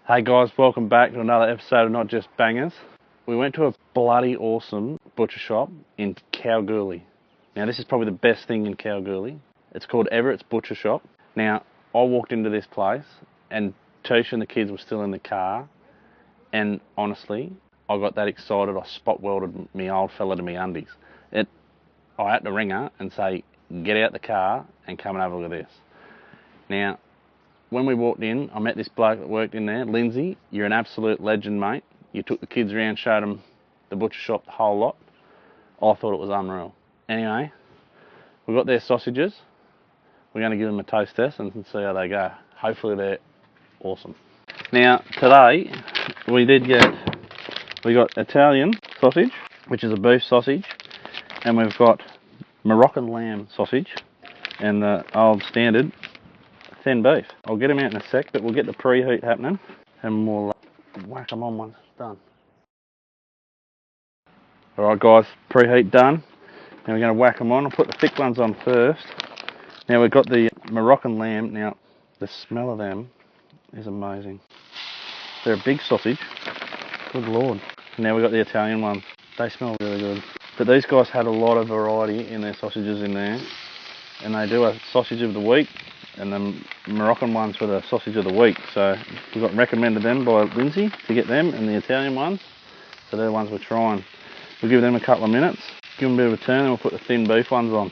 Hey guys, welcome back to another episode of Not Just Bangers. We went to a bloody awesome butcher shop in Kalgoorlie. Now this is probably the best thing in Kalgoorlie. It's called Everett's Butcher Shop. Now I walked into this place and Tisha and the kids were still in the car, and honestly I got that excited I spot welded me old fella to me undies. I had to ring her and say, get out the car and come and have a look at this. Now when we walked in, I met this bloke that worked in there. Lindsay, you're an absolute legend, mate. You took the kids around, showed them the butcher shop, the whole lot. I thought it was unreal. Anyway, we got their sausages. We're going to give them a taste test and see how they go. Hopefully they're awesome. Now, today, we got Italian sausage, which is a beef sausage, and we've got Moroccan lamb sausage, and the old standard thin beef. I'll get them out in a sec, but we'll get the preheat happening and we'll whack them on once it's done. Alright guys, preheat done. Now we're going to whack them on. I'll put the thick ones on first. Now we've got the Moroccan lamb. Now the smell of them is amazing. They're a big sausage. Good lord. Now we've got the Italian ones. They smell really good. But these guys had a lot of variety in their sausages in there. And they do a sausage of the week, and the Moroccan ones for the sausage of the week. So we got recommended them by Lindsay to get them, and the Italian ones. So they're the ones we're trying. We'll give them a couple of minutes, give them a bit of a turn, and we'll put the thin beef ones on.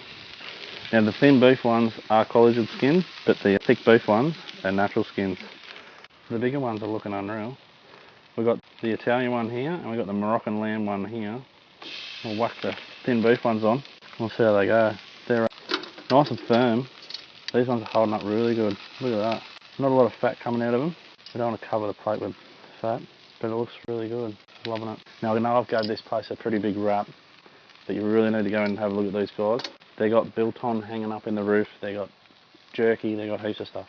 Now the thin beef ones are collagen skins, but the thick beef ones are natural skins. The bigger ones are looking unreal. We've got the Italian one here, and we've got the Moroccan lamb one here. We'll whack the thin beef ones on. We'll see how they go. They're nice and firm. These ones are holding up really good. Look at that. Not a lot of fat coming out of them. We don't want to cover the plate with fat, but it looks really good. Loving it. Now I know I've gave this place a pretty big rap, but you really need to go and have a look at these guys. They got biltong hanging up in the roof. They got jerky. They got heaps of stuff,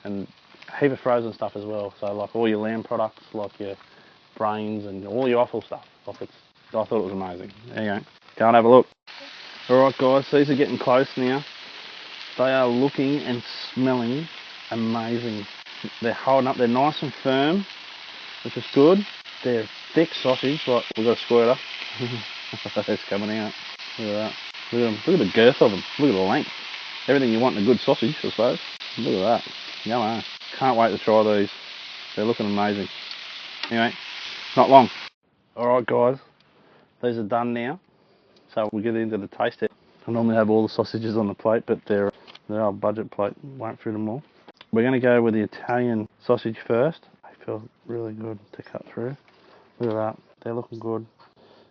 and a heap of frozen stuff as well. So like all your lamb products, like your brains and all your offal stuff. Like I thought it was amazing. There you go. Go and have a look. All right, guys. These are getting close now. They are looking and smelling amazing. They're holding up. They're nice and firm, which is good. They're thick sausage. Like we've got a squirter. It's coming out. Look at that. Look at them. Look at the girth of them. Look at the length. Everything you want in a good sausage, I suppose. Look at that. Yummo. Can't wait to try these. They're looking amazing. Anyway, not long. Alright guys, these are done now. So we'll get into the taste test. I normally have all the sausages on the plate, but they're our budget plate. Won't fit them all. We're going to go with the Italian sausage first. They feel really good to cut through. Look at that. They're looking good.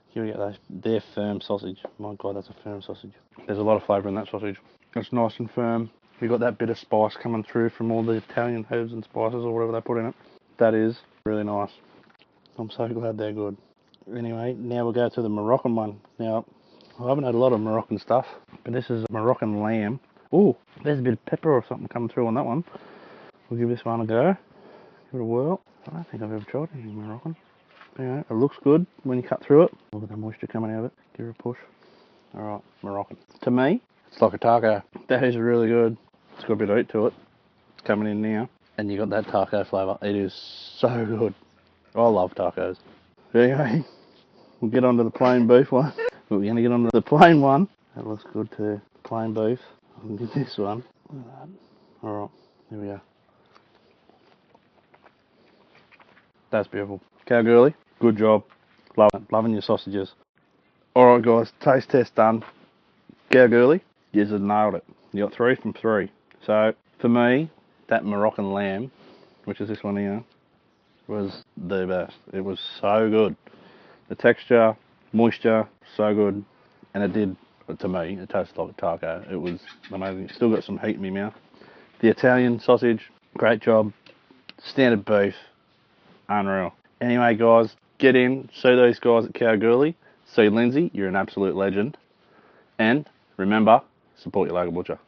Here we get those. They're firm sausage. My God, that's a firm sausage. There's a lot of flavour in that sausage. It's nice and firm. We've got that bit of spice coming through from all the Italian herbs and spices or whatever they put in it. That is really nice. I'm so glad they're good. Anyway, now we'll go to the Moroccan one. Now, I haven't had a lot of Moroccan stuff, but this is Moroccan lamb. Oh, there's a bit of pepper or something coming through on that one. We'll give this one a go. Give it a whirl. I don't think I've ever tried anything Moroccan. Anyway, it looks good when you cut through it. Look at the moisture coming out of it. Give it a push. Alright, Moroccan. To me, it's like a taco. That is really good. It's got a bit of heat to it. It's coming in now. And you got that taco flavour. It is so good. I love tacos. Anyway, we'll get onto the plain beef one. We're going to get onto the plain one. That looks good too. Plain beef. I'll get this one. Look at that. Alright, here we go. That's beautiful. Kalgoorlie, good job. Loving your sausages. Alright guys, taste test done. Kalgoorlie, you just nailed it. You got 3 from 3. So, for me, that Moroccan lamb, which is this one here, was the best. It was so good. The texture, moisture, so good. And it did, to me, it tasted like a taco. It was amazing. Still got some heat in my mouth. The Italian sausage, great job. Standard beef, unreal. Anyway guys, get in, see these guys at Kalgoorlie. See Lindsay, you're an absolute legend. And remember, support your local butcher.